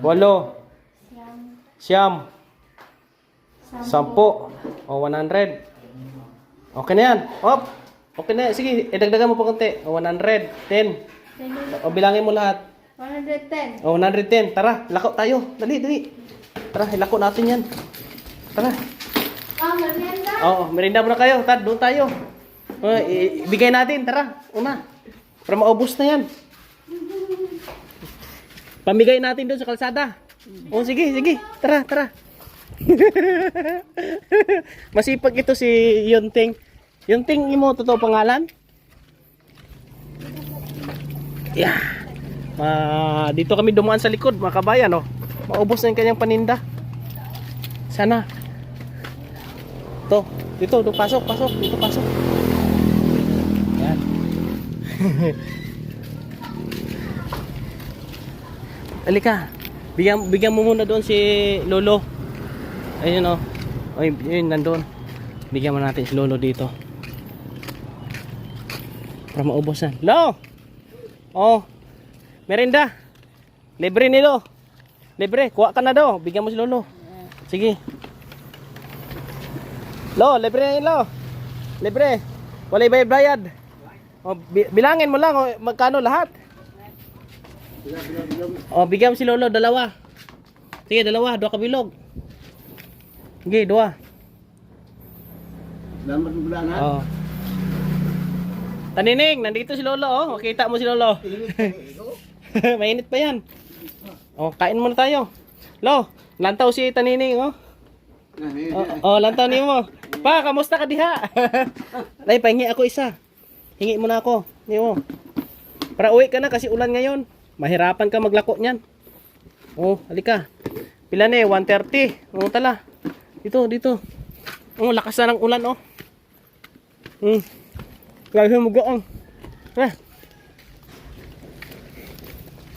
Walo. 8, Siyam. 9, 10. O, 100. Okay na yan. Op. Okay na yan. Sige, idagdagan mo pa konti. O, 110. O, bilangin mo lahat. 110. O, 110. Tara, lako tayo. Dali, dali. Tara, ilako natin yan. Tara. Merienda. Oo, merinda muna kayo. Tad, doon tayo. O, ibigay natin. Tara, una. Para maubos na yan. Pamigay natin doon sa kalsada. O, sige, sige. Tara, tara. Masipag ito si Yunting. Yunting, imo totoo pangalan? Yeah. Dito kami dumaan sa likod, mga kabayan, oh. Maubos na yung kanyang paninda. Sana. To, dito, pasok, pasok, dito pasok. Yan. Halika. Bigyan mo muna doon si Lolo. Ayun oh. Ay, yun nandoon. Bigyan mo natin si Lolo dito. Para maubos na. Lo! Oh. Merinda. Libre nilo. Libre. Kuha ka na daw. Bigyan mo si Lolo. Sige. Lo, libre na yun, Lo. Libre. Walay bayad. Oh, bilangin mo lang oh, magkano lahat. Oh, bigyan mo si Lolo dalawa. Sige, dalawa, 2 kabilog. Sige, 2. Salamat mo pala na. Oh. Tanining, nandito si Lolo oh. Makita mo si Lolo. Mainit pa yan. Oh, kain muna tayo. Lo, lantaw si Tanining oh. Oh, lantaw niyo mo. Pa, kamusta ka diha? Ay, pahingi ako isa. Hingi mo na ako. Hingi mo. Para uwi ka na kasi ulan ngayon. Mahirapan ka maglako niyan. Oh, halika. Pila na 1:30. Oh, tala. Dito, dito. Oh, lakas na ng ulan oh. Lagi mo gaong.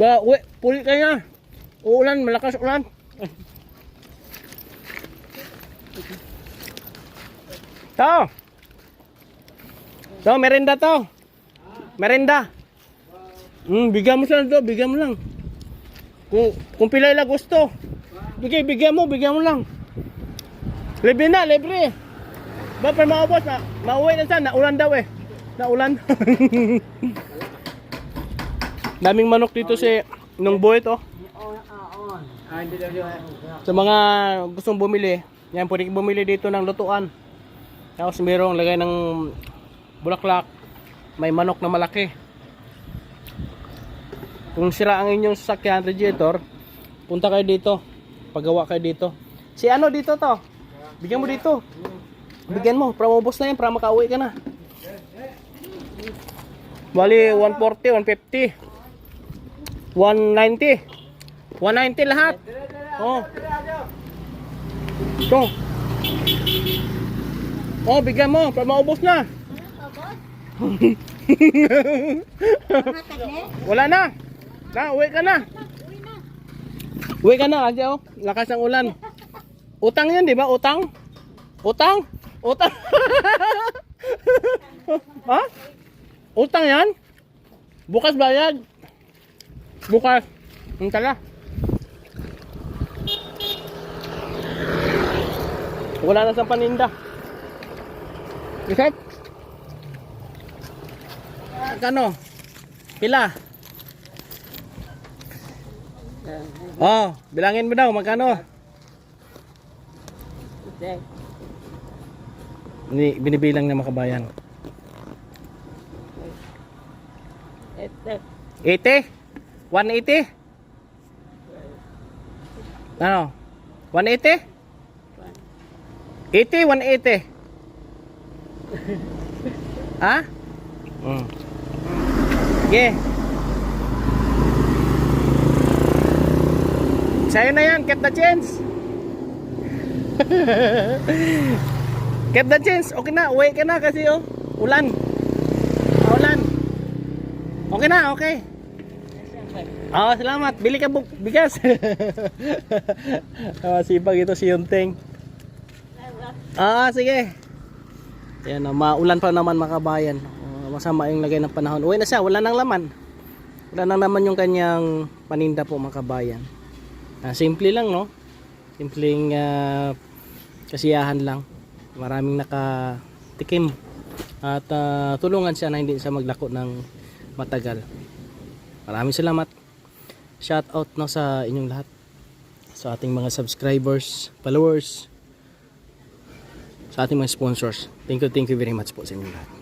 Ba, uwi, puli ka na. Uulan, malakas ulan. To. To, merenda to. Merenda. Bigyan mo sila to, bigyan mo lang. Kung pila ila gusto. Bigyan mo lang. Libre na, libre. Ba pa maubos na, mauwi na sa naulan daw eh. Naulan. Daming manok dito si nung buhay to. Sa mga gustong bumili, yan pwede bumili dito ng lutuan. Tapos mayroong lagay ng bulaklak. May manok na malaki. Kung sira ang inyong sasakyan radiator, punta kayo dito. Pagawa kayo dito. Si ano dito to? Bigyan mo dito. Bigyan mo, para maubos na yan, para makauwi ka na. Bali, 140, 150, 190. 190 lahat. Oh. Ito. Oh, bigyan mo, para maubos na. Wala na. Uwi ka na. Uwi ka na, kasi oh, lakas ng ulan. Utang yan, di ba? Utang? Utang? Utang? Ha? Utang yan? Bukas bayad? Bukas. Tala. Wala na sa paninda. Isip? Kano? Pila? Oh, bilangin mo daw, magkano? Ni binibilang na makabayan. 80? 180? Ano? 180? 80, 180. Ha? Sige. Sa'yo na yan, keep the chance. Keep the chance. Okay na, uwi ka na kasi oh. Ulan. Ulan. Okay na, okay. Oh, salamat. Bili ka bigas. Sipag ito si Yunteng. Sige. Yan, maulan pa naman makabayan. Masama yung lagay ng panahon. Uwi na siya, wala nang laman. Wala nang laman yung kanyang paninda po makabayan. Simple lang, no? Simpleng kasiyahan lang. Maraming nakatikim. At tulungan siya na hindi siya maglako ng matagal. Maraming salamat. Shout out no sa inyong lahat. Sa ating mga subscribers, followers, sa ating mga sponsors. Thank you very much po sa inyong lahat.